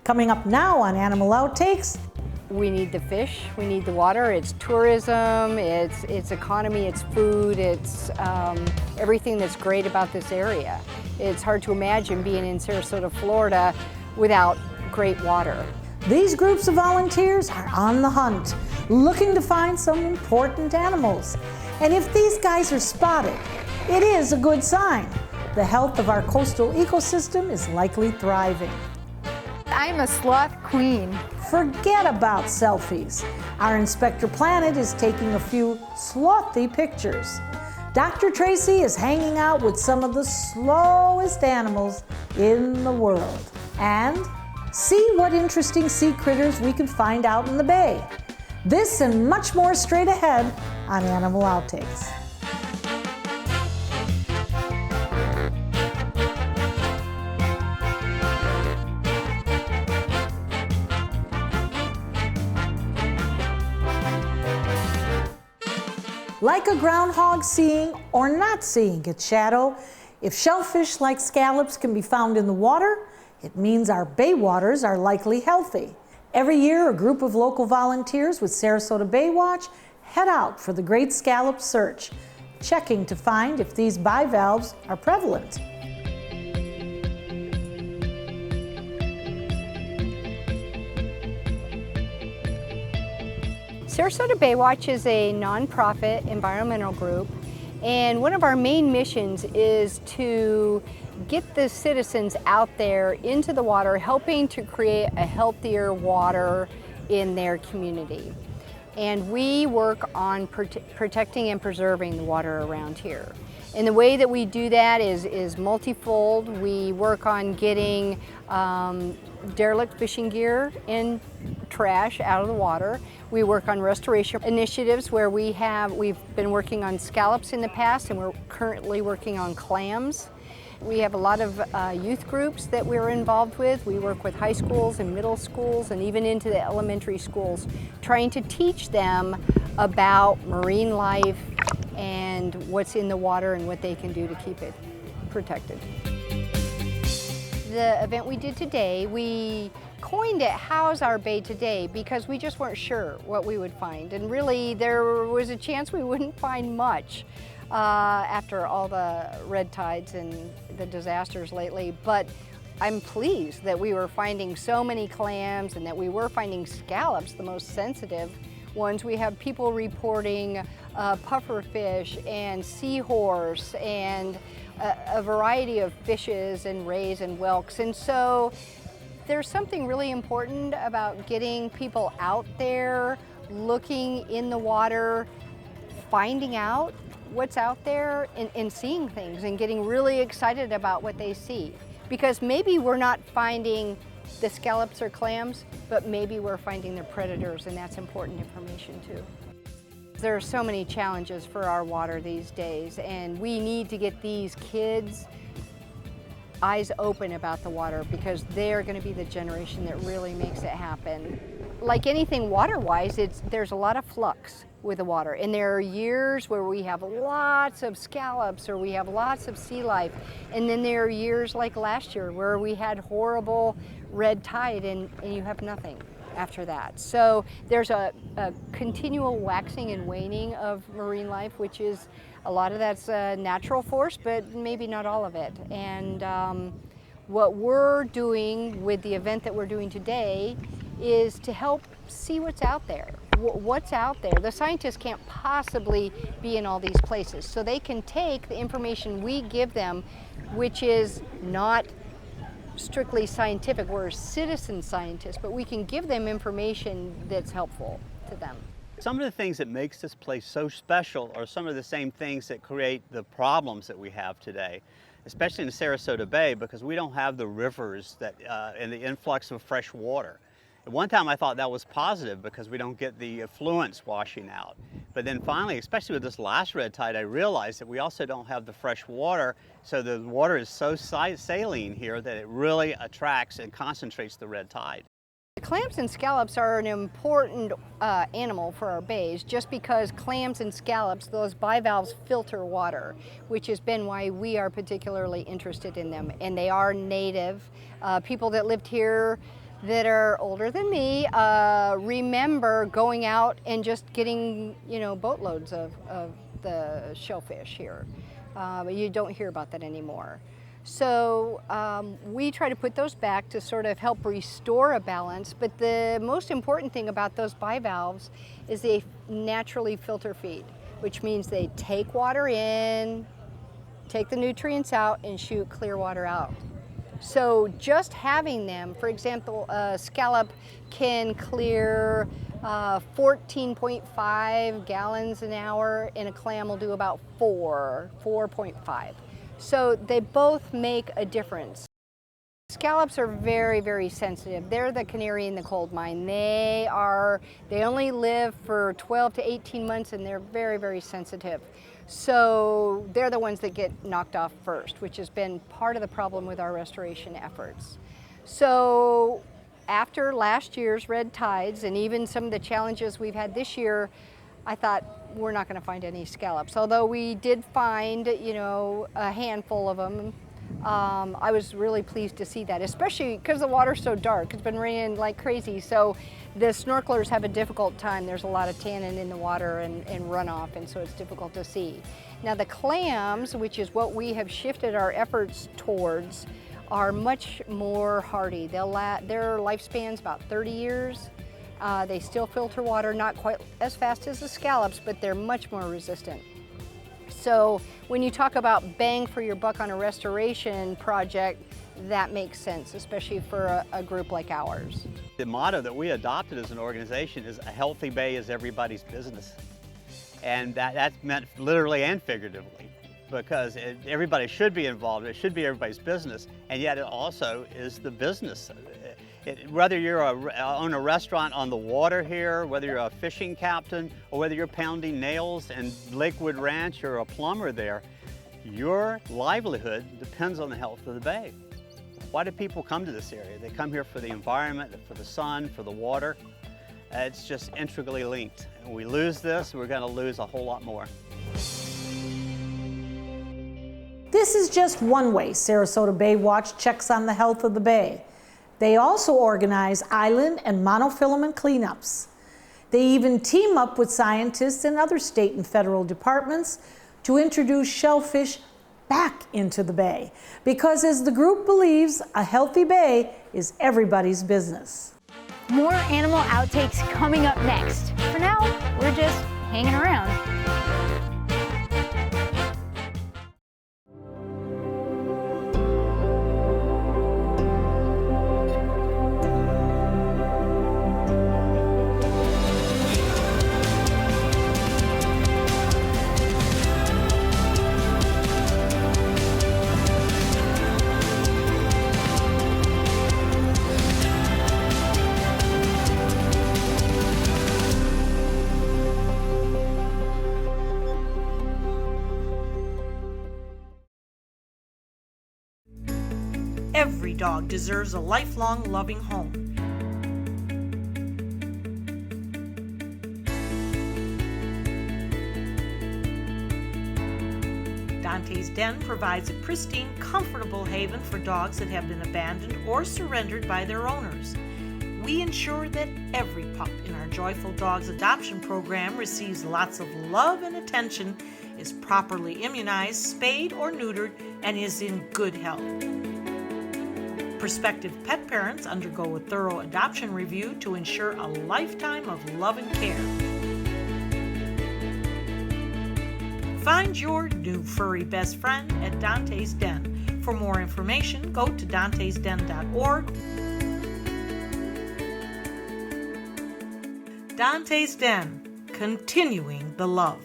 Coming up now on Animal Outtakes. We need the fish, we need the water, it's tourism, it's economy, it's food, it's everything that's great about this area. It's hard to imagine being in Sarasota, Florida without great water. These groups of volunteers are on the hunt, looking to find some important animals. And if these guys are spotted, it is a good sign. The health of our coastal ecosystem is likely thriving. I'm a sloth queen. Forget about selfies. Our Inspector Planet is taking a few slothy pictures. Dr. Tracy is hanging out with some of the slowest animals in the world. And see what interesting sea critters we can find out in the bay. This and much more straight ahead on Animal Outtakes. Like a groundhog seeing or not seeing its shadow, if shellfish like scallops can be found in the water, it means our bay waters are likely healthy. Every year, a group of local volunteers with Sarasota Bay Watch head out for the great scallop search, checking to find if these bivalves are prevalent. Sarasota Bay Watch is a nonprofit environmental group, and one of our main missions is to get the citizens out there into the water, helping to create a healthier water in their community. And we work on protecting and preserving the water around here. And the way that we do that is multifold. We work on getting derelict fishing gear and trash out of the water. We work on restoration initiatives where we've been working on scallops in the past, and we're currently working on clams. We have a lot of youth groups that we're involved with. We work with high schools and middle schools and even into the elementary schools, trying to teach them about marine life and what's in the water and what they can do to keep it protected. The event we did today, we coined it How's Our Bay Today, because we just weren't sure what we would find. And really there was a chance we wouldn't find much after all the red tides and the disasters lately. But I'm pleased that we were finding so many clams and that we were finding scallops, the most sensitive ones. We have people reporting pufferfish and seahorse and a variety of fishes and rays and whelks. And so there's something really important about getting people out there, looking in the water, finding out what's out there and seeing things and getting really excited about what they see. Because maybe we're not finding the scallops or clams, but maybe we're finding the predators, and that's important information too. There are so many challenges for our water these days, and we need to get these kids eyes open about the water, because they're going to be the generation that really makes it happen. Like anything water-wise, there's a lot of flux with the water, and there are years where we have lots of scallops or we have lots of sea life, and then there are years like last year where we had horrible red tide and you have nothing after that. So there's a continual waxing and waning of marine life, which is a lot of that's a natural force, but maybe not all of it. And what we're doing with the event that we're doing today is to help see what's out there. What's out there. The scientists can't possibly be in all these places, so they can take the information we give them, which is not strictly scientific. We're citizen scientists, but we can give them information that's helpful to them. Some of the things that makes this place so special are some of the same things that create the problems that we have today, especially in the Sarasota Bay, because we don't have the rivers that and the influx of fresh water. At one time I thought that was positive because we don't get the effluents washing out. But then finally, especially with this last red tide, I realized that we also don't have the fresh water, so the water is so saline here that it really attracts and concentrates the red tide. Clams and scallops are an important animal for our bays, just because clams and scallops, those bivalves, filter water, which has been why we are particularly interested in them. And they are native. People that lived here that are older than me remember going out and just getting, you know, boatloads of the shellfish here. But you don't hear about that anymore. So we try to put those back to sort of help restore a balance, but the most important thing about those bivalves is they naturally filter feed, which means they take water in, take the nutrients out, and shoot clear water out. So just having them, for example, a scallop can clear 14.5 gallons an hour, and a clam will do about 4.5. So they both make a difference. Scallops are very, very sensitive. They're the canary in the coal mine. They only live for 12 to 18 months, and they're very, very sensitive. So they're the ones that get knocked off first, which has been part of the problem with our restoration efforts. So after last year's red tides and even some of the challenges we've had this year, I thought we're not going to find any scallops. Although we did find, you know, a handful of them. I was really pleased to see that, especially because the water's so dark. It's been raining like crazy, so the snorkelers have a difficult time. There's a lot of tannin in the water and runoff, and so it's difficult to see. Now the clams, which is what we have shifted our efforts towards, are much more hardy. Their lifespan's about 30 years. They still filter water, not quite as fast as the scallops, but they're much more resistant. So when you talk about bang for your buck on a restoration project, that makes sense, especially for a group like ours. The motto that we adopted as an organization is a healthy bay is everybody's business. And that's meant literally and figuratively, because everybody should be involved. It should be everybody's business, and yet it also is the business. Whether you own a restaurant on the water here, whether you're a fishing captain, or whether you're pounding nails in Lakewood Ranch or a plumber there, your livelihood depends on the health of the bay. Why do people come to this area? They come here for the environment, for the sun, for the water. It's just integrally linked. And we lose this, we're going to lose a whole lot more. This is just one way Sarasota Bay Watch checks on the health of the bay. They also organize island and monofilament cleanups. They even team up with scientists and other state and federal departments to introduce shellfish back into the bay, because as the group believes, a healthy bay is everybody's business. More animal outtakes coming up next. For now, we're just hanging around. Every dog deserves a lifelong loving home. Dantes Den provides a pristine, comfortable haven for dogs that have been abandoned or surrendered by their owners. We ensure that every pup in our Joyful Dogs adoption program receives lots of love and attention, is properly immunized, spayed or neutered, and is in good health. Prospective pet parents undergo a thorough adoption review to ensure a lifetime of love and care. Find your new furry best friend at Dantes Den. For more information, go to dantesden.org. Dantes Den, continuing the love.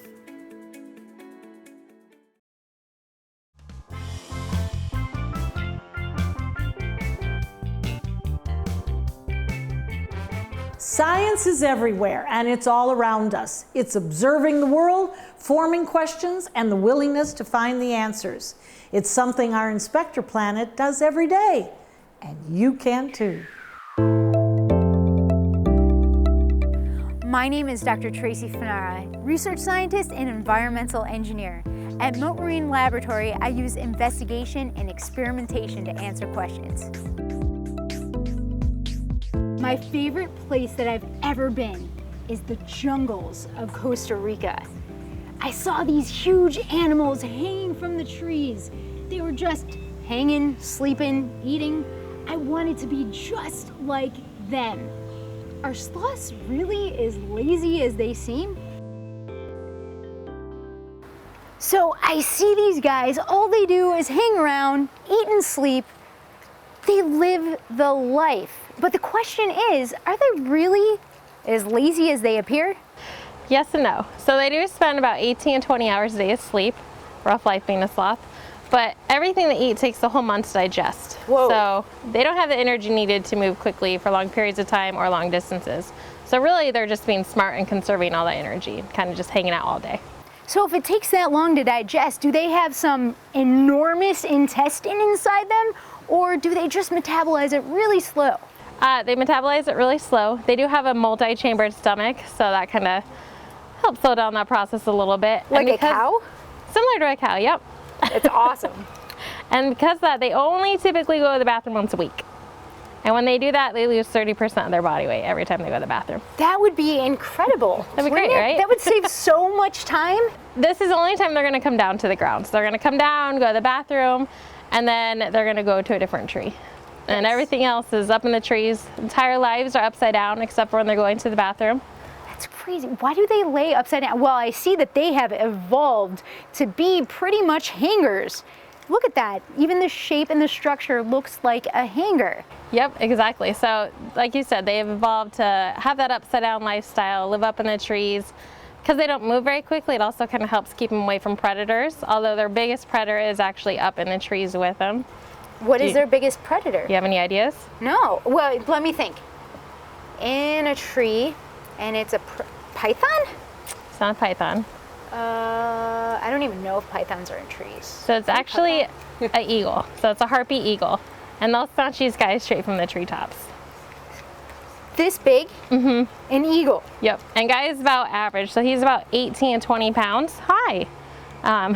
Science is everywhere, and it's all around us. It's observing the world, forming questions, and the willingness to find the answers. It's something our Inspector Planet does every day, and you can too. My name is Dr. Tracy Fanara, research scientist and environmental engineer. At Mote Marine Laboratory, I use investigation and experimentation to answer questions. my favorite place that I've ever been is the jungles of Costa Rica. I saw these huge animals hanging from the trees. They were just hanging, sleeping, eating. I wanted to be just like them. Are sloths really as lazy as they seem? So I see these guys, all they do is hang around, eat and sleep. They live the life. But the question is, are they really as lazy as they appear? Yes and no. So they do spend about 18 to 20 hours a day asleep, rough life being a sloth, but everything they eat takes a whole month to digest. Whoa. So they don't have the energy needed to move quickly for long periods of time or long distances. So really they're just being smart and conserving all that energy, kind of just hanging out all day. So if it takes that long to digest, do they have some enormous intestine inside them, or do they just metabolize it really slow? They metabolize it really slow. They do have a multi-chambered stomach, so that kind of helps slow down that process a little bit. Like a cow? Similar to a cow, yep. It's awesome. And because of that, they only typically go to the bathroom once a week. And when they do that, they lose 30% of their body weight every time they go to the bathroom. That would be incredible. That'd be great, right? That would save so much time. This is the only time they're gonna come down to the ground. So they're gonna come down, go to the bathroom, and then they're gonna go to a different tree. And everything else is up in the trees. Entire lives are upside down except for when they're going to the bathroom. That's crazy. Why do they lay upside down? Well, I see that they have evolved to be pretty much hangers. Look at that. Even the shape and the structure looks like a hanger. Yep, exactly. So like you said, they have evolved to have that upside down lifestyle, live up in the trees. Because they don't move very quickly, it also kind of helps keep them away from predators, although their biggest predator is actually up in the trees with them. What is their biggest predator? You have any ideas? No. Well, let me think. In a tree, and it's a python? It's not a python. I don't even know if pythons are in trees. So it's actually an eagle. So it's a harpy eagle. And they'll snatch these guys straight from the treetops. This big? Mm-hmm. An eagle? Yep. And Guy is about average. So he's about 18 to 20 pounds high,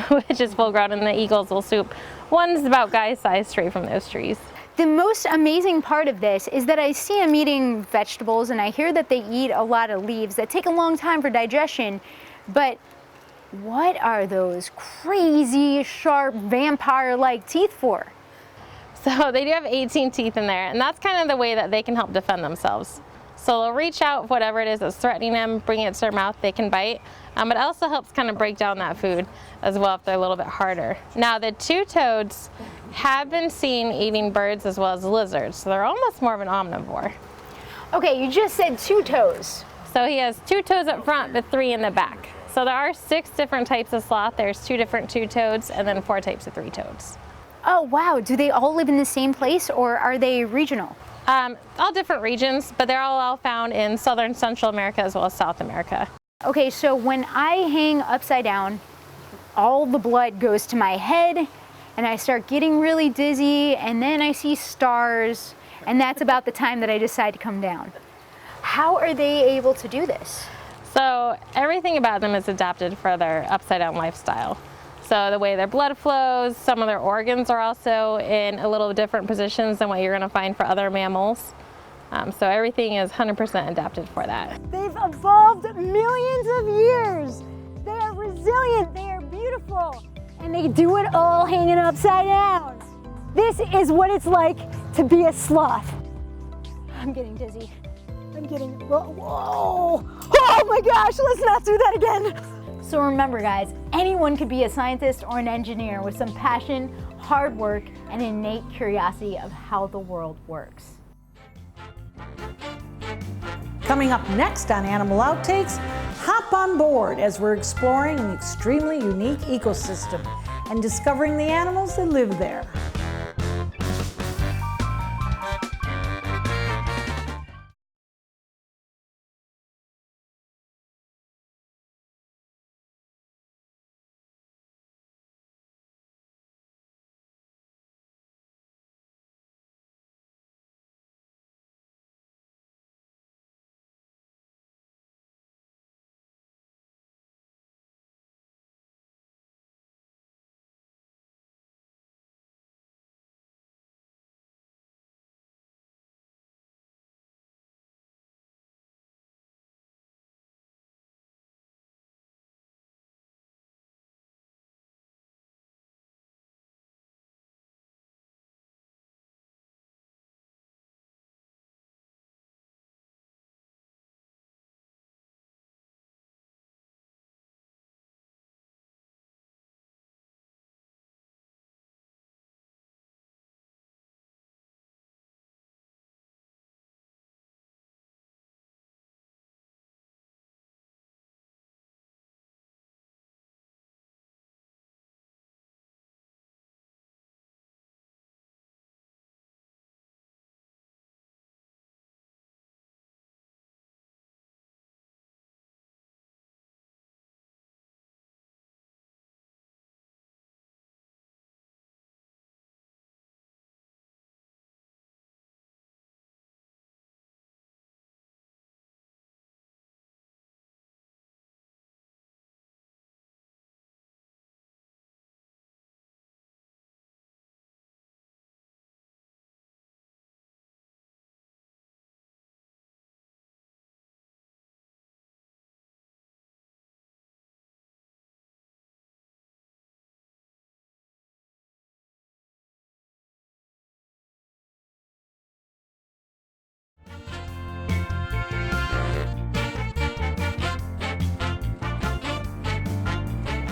which is full grown, and the eagles will swoop. One's about Guy's size straight from those trees. The most amazing part of this is that I see them eating vegetables, and I hear that they eat a lot of leaves that take a long time for digestion. But what are those crazy, sharp, vampire-like teeth for? So they do have 18 teeth in there, and that's kind of the way that they can help defend themselves. So they'll reach out, whatever it is that's threatening them, bring it to their mouth, they can bite. It also helps kind of break down that food as well if they're a little bit harder. Now the two-toads have been seen eating birds as well as lizards, so they're almost more of an omnivore. Okay, you just said two toes. So he has 2 toes up front, but 3 in the back. So there are 6 different types of sloth. There's 2 different two-toads and then 4 types of three-toads. Oh wow, do they all live in the same place, or are they regional? All different regions, but they're all found in southern Central America as well as South America. Okay, so when I hang upside down, all the blood goes to my head, and I start getting really dizzy, and then I see stars, and that's about the time that I decide to come down. How are they able to do this? So everything about them is adapted for their upside down lifestyle. So the way their blood flows, some of their organs are also in a little different positions than what you're going to find for other mammals. So everything is 100% adapted for that. They've evolved millions of years. They are resilient, they are beautiful, and they do it all hanging upside down. This is what it's like to be a sloth. I'm getting dizzy. I'm getting, whoa. Oh my gosh, let's not do that again. So remember guys, anyone could be a scientist or an engineer with some passion, hard work, and innate curiosity of how the world works. Coming up next on Animal Outtakes, hop on board as we're exploring an extremely unique ecosystem and discovering the animals that live there.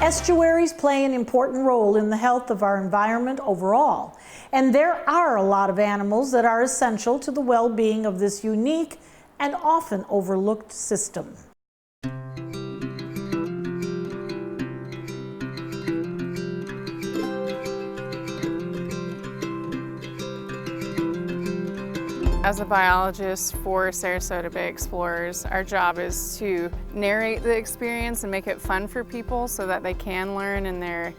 Estuaries play an important role in the health of our environment overall, and there are a lot of animals that are essential to the well-being of this unique and often overlooked system. As a biologist for Sarasota Bay Explorers, our job is to narrate the experience and make it fun for people so that they can learn and they're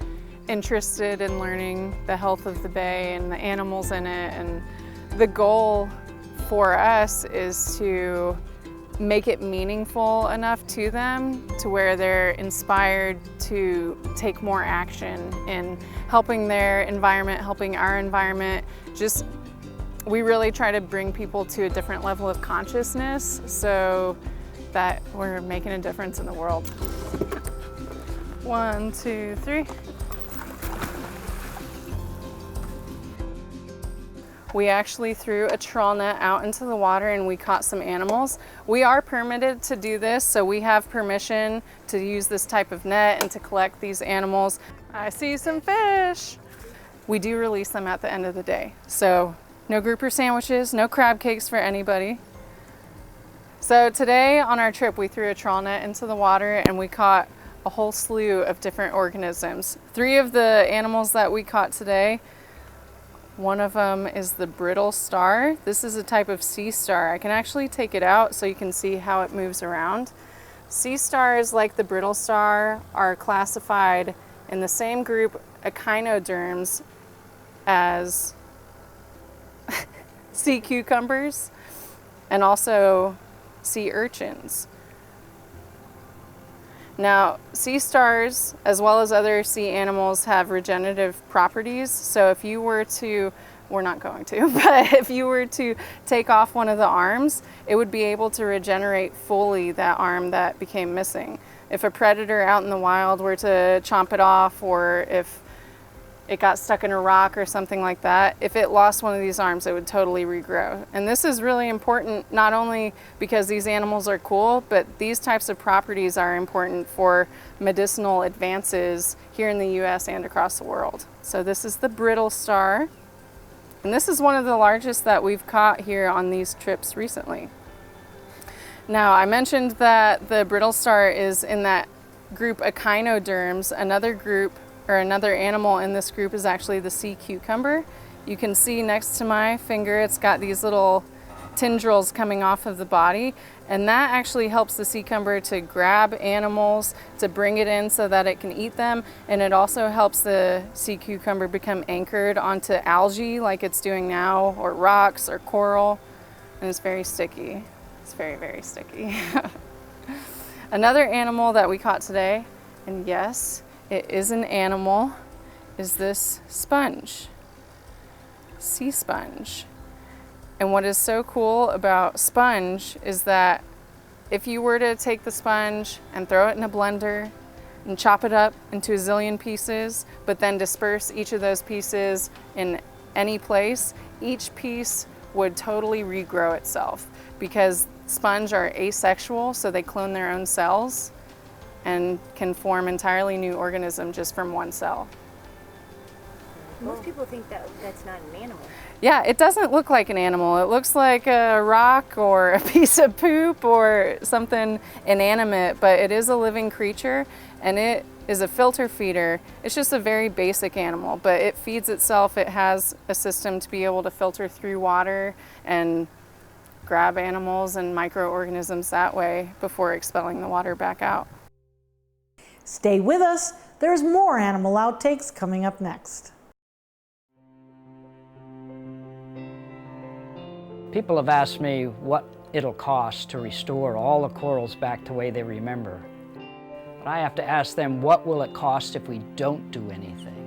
interested in learning the health of the bay and the animals in it. And the goal for us is to make it meaningful enough to them to where they're inspired to take more action in helping their environment, helping our environment. We really try to bring people to a different level of consciousness so that we're making a difference in the world. 1, 2, 3. We actually threw a trawl net out into the water and we caught some animals. We are permitted to do this, so we have permission to use this type of net and to collect these animals. I see some fish. We do release them at the end of the day. So no grouper sandwiches, no crab cakes for anybody. So today on our trip, we threw a trawl net into the water and we caught a whole slew of different organisms. 3 of the animals that we caught today, one of them is the brittle star. This is a type of sea star. I can actually take it out so you can see how it moves around. Sea stars, like the brittle star, are classified in the same group echinoderms as sea cucumbers and also sea urchins. Now, sea stars, as well as other sea animals, have regenerative properties. So if you were to, we're not going to, but if you were to take off one of the arms, it would be able to regenerate fully that arm that became missing. If a predator out in the wild were to chomp it off, or if it got stuck in a rock or something like that, if it lost one of these arms, it would totally regrow. And this is really important, not only because these animals are cool, but these types of properties are important for medicinal advances here in the US and across the world. So this is the brittle star. And this is one of the largest that we've caught here on these trips recently. Now, I mentioned that the brittle star is in that group echinoderms. Another group, or another animal in this group, is actually the sea cucumber. You can see next to my finger, it's got these little tendrils coming off of the body, and that actually helps the sea cucumber to grab animals, to bring it in so that it can eat them, and it also helps the sea cucumber become anchored onto algae like it's doing now, or rocks or coral, and it's very sticky. It's very, very sticky. Another animal that we caught today, and yes, it is an animal, is this sponge, sea sponge. And what is so cool about sponge is that if you were to take the sponge and throw it in a blender and chop it up into a zillion pieces, but then disperse each of those pieces in any place, each piece would totally regrow itself, because sponge are asexual, so they clone their own cells and can form entirely new organism just from one cell. Most people think that that's not an animal. Yeah, it doesn't look like an animal. It looks like a rock or a piece of poop or something inanimate, but it is a living creature, and it is a filter feeder. It's just a very basic animal, but it feeds itself. It has a system to be able to filter through water and grab animals and microorganisms that way before expelling the water back out. Stay with us. There's more animal outtakes coming up next. People have asked me what it'll cost to restore all the corals back the way they remember. But I have to ask them, what will it cost if we don't do anything?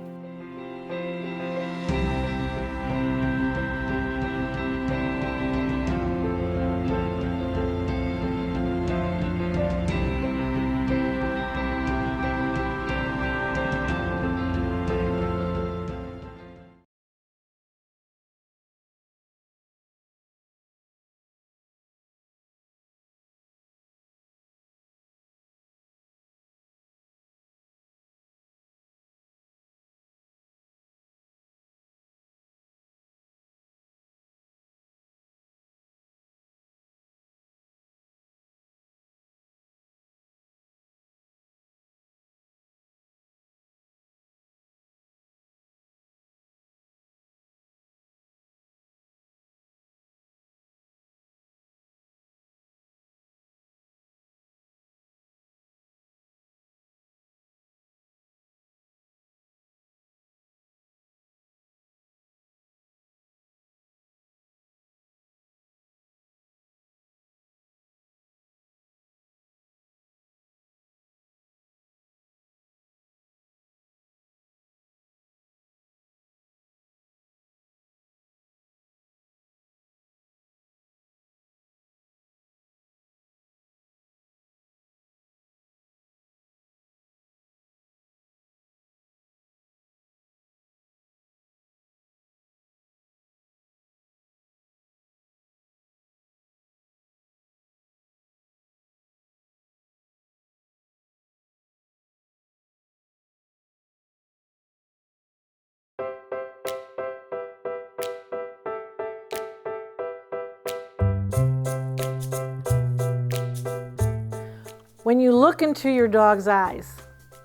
When you look into your dog's eyes,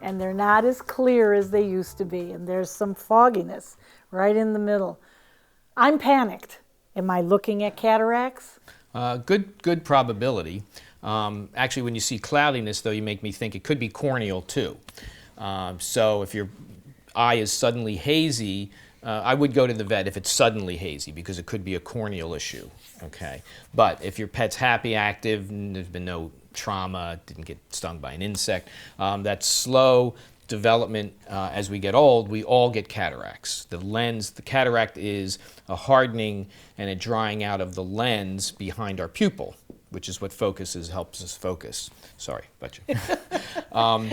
and they're not as clear as they used to be, and there's some fogginess right in the middle, I'm panicked. Am I looking at cataracts? Good probability. Actually, when you see cloudiness, though, you make me think it could be corneal too. So if your eye is suddenly hazy, I would go to the vet if it's suddenly hazy, because it could be a corneal issue. Okay, but if your pet's happy, active, and there's been no trauma, didn't get stung by an insect, that slow development as we get old, we all get cataracts. The cataract is a hardening and a drying out of the lens behind our pupil, which is what helps us focus. Sorry, but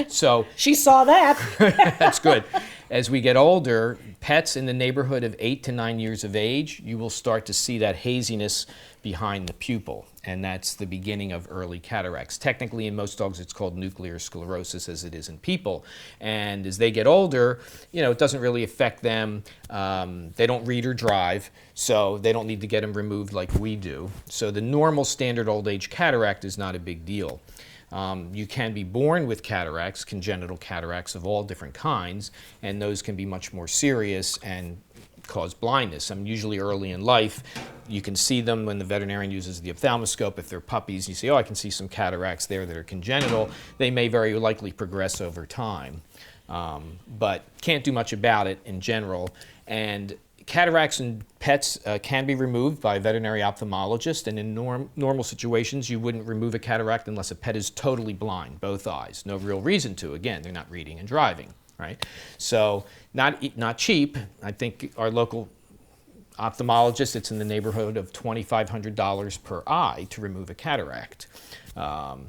so She saw that. that's good. As we get older, pets in the neighborhood of 8 to 9 years of age, you will start to see that haziness behind the pupil, and that's the beginning of early cataracts. Technically, in most dogs, it's called nuclear sclerosis, as it is in people. And as they get older, it doesn't really affect them. They don't read or drive, so they don't need to get them removed like we do. So the normal standard old age cataract is not a big deal. You can be born with cataracts, congenital cataracts of all different kinds, and those can be much more serious and cause blindness. Usually early in life, you can see them when the veterinarian uses the ophthalmoscope. If they're puppies, you see, I can see some cataracts there that are congenital. They may very likely progress over time, but can't do much about it in general. And cataracts in pets can be removed by a veterinary ophthalmologist, and in normal situations you wouldn't remove a cataract unless a pet is totally blind, both eyes. No real reason to. Again, they're not reading and driving, right? So not cheap. I think our local ophthalmologist, it's in the neighborhood of $2,500 per eye to remove a cataract. But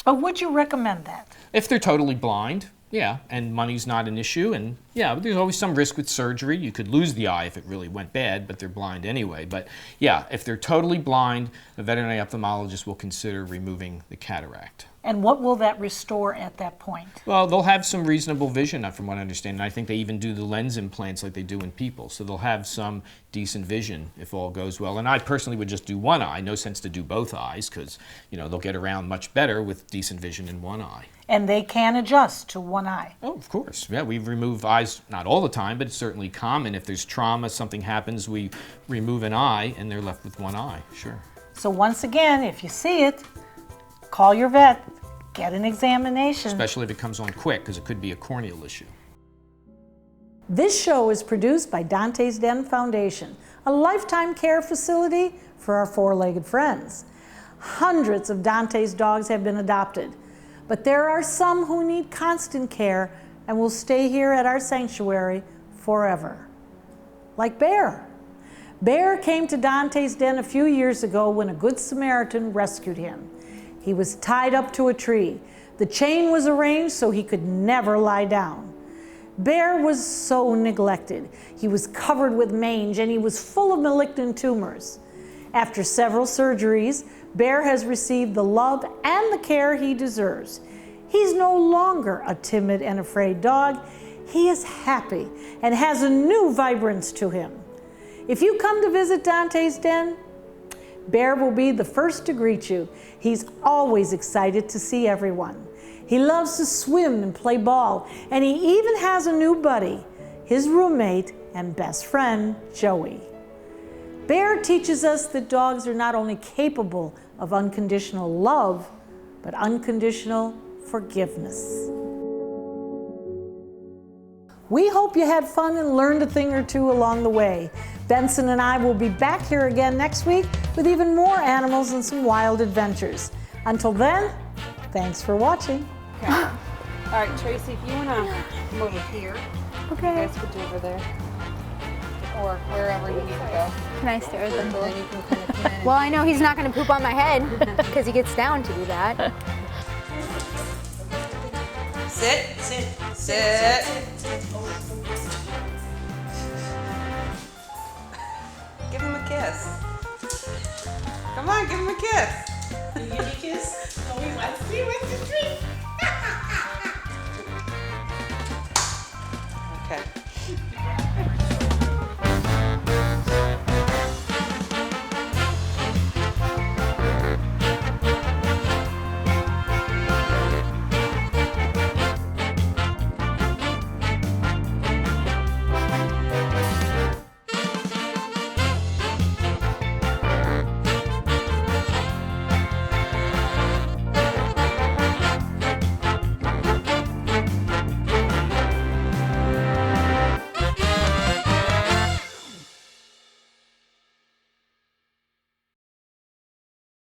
would you recommend that? If they're totally blind, yeah, and money's not an issue, and yeah, but there's always some risk with surgery. You could lose the eye if it really went bad, but they're blind anyway. But yeah, if they're totally blind, a veterinary ophthalmologist will consider removing the cataract. And what will that restore at that point? Well, they'll have some reasonable vision, from what I understand, and I think they even do the lens implants like they do in people. So they'll have some decent vision if all goes well. And I personally would just do one eye. No sense to do both eyes, because they'll get around much better with decent vision in one eye. And they can adjust to one eye. Oh, of course. Yeah, we remove eyes, not all the time, but it's certainly common. If there's trauma, something happens, we remove an eye and they're left with one eye, sure. So once again, if you see it, call your vet, get an examination. Especially if it comes on quick, because it could be a corneal issue. This show is produced by Dantes Den Foundation, a lifetime care facility for our four-legged friends. Hundreds of Dantes dogs have been adopted, but there are some who need constant care and will stay here at our sanctuary forever. Like Bear. Bear came to Dantes Den a few years ago when a Good Samaritan rescued him. He was tied up to a tree. The chain was arranged so he could never lie down. Bear was so neglected. He was covered with mange and he was full of malignant tumors. After several surgeries, Bear has received the love and the care he deserves. He's no longer a timid and afraid dog. He is happy and has a new vibrance to him. If you come to visit Dantes Den, Bear will be the first to greet you. He's always excited to see everyone. He loves to swim and play ball, and he even has a new buddy, his roommate and best friend, Joey. Bear teaches us that dogs are not only capable of unconditional love, but unconditional forgiveness. We hope you had fun and learned a thing or two along the way. Benson and I will be back here again next week with even more animals and some wild adventures. Until then, thanks for watching. Okay. All right, Tracy, if you want to come over here, Okay. you guys could do over there. Or wherever you need to go. Can I stare at them And both? then you can kind of come in. Well, I know he's not going to poop on my head because he gets down to do that. Sit, sit, sit. Give him a kiss. Come on, give him a kiss. You give me a kiss? Oh, let's see what's the treat.